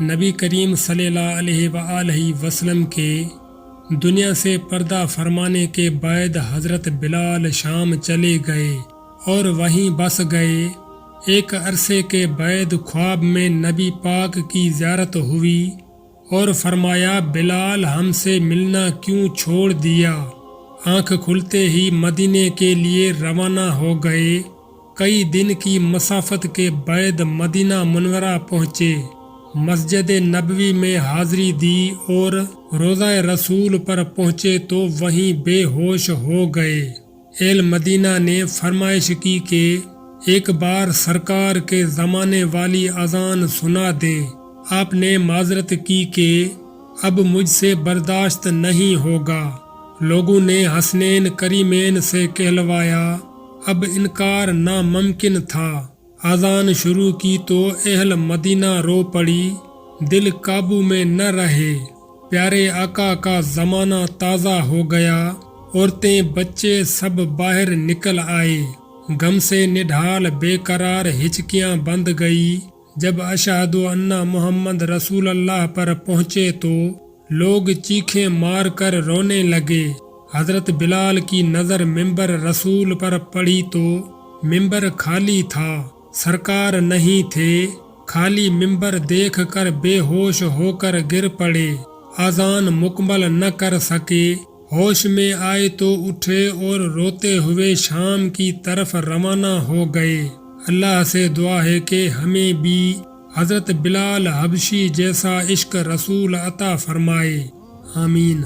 نبی کریم صلی اللہ علیہ وآلہ وسلم کے دنیا سے پردہ فرمانے کے بعد حضرت بلال شام چلے گئے اور وہیں بس گئے۔ ایک عرصے کے بعد خواب میں نبی پاک کی زیارت ہوئی اور فرمایا، بلال ہم سے ملنا کیوں چھوڑ دیا؟ آنکھ کھلتے ہی مدینے کے لیے روانہ ہو گئے۔ کئی دن کی مسافت کے بعد مدینہ منورہ پہنچے، مسجد نبوی میں حاضری دی اور روضہ رسول پر پہنچے تو وہیں بے ہوش ہو گئے۔ اہل مدینہ نے فرمائش کی کہ ایک بار سرکار کے زمانے والی اذان سنا دیں۔ آپ نے معذرت کی کہ اب مجھ سے برداشت نہیں ہوگا۔ لوگوں نے حسنین کریمین سے کہلوایا، اب انکار ناممکن تھا۔ اذان شروع کی تو اہل مدینہ رو پڑی، دل قابو میں نہ رہے۔ پیارے آقا کا زمانہ تازہ ہو گیا، عورتیں بچے سب باہر نکل آئے۔ غم سے نڈھال بے قرار ہچکیاں بند گئی۔ جب اشہد ان محمد رسول اللہ پر پہنچے تو لوگ چیخیں مار کر رونے لگے۔ حضرت بلال کی نظر منبر رسول پر پڑی تو منبر خالی تھا، سرکار نہیں تھے۔ خالی منبر دیکھ کر بے ہوش ہو کر گر پڑے، اذان مکمل نہ کر سکے۔ ہوش میں آئے تو اٹھے اور روتے ہوئے شام کی طرف روانہ ہو گئے۔ اللہ سے دعا ہے کہ ہمیں بھی حضرت بلال حبشی جیسا عشق رسول عطا فرمائے، آمین۔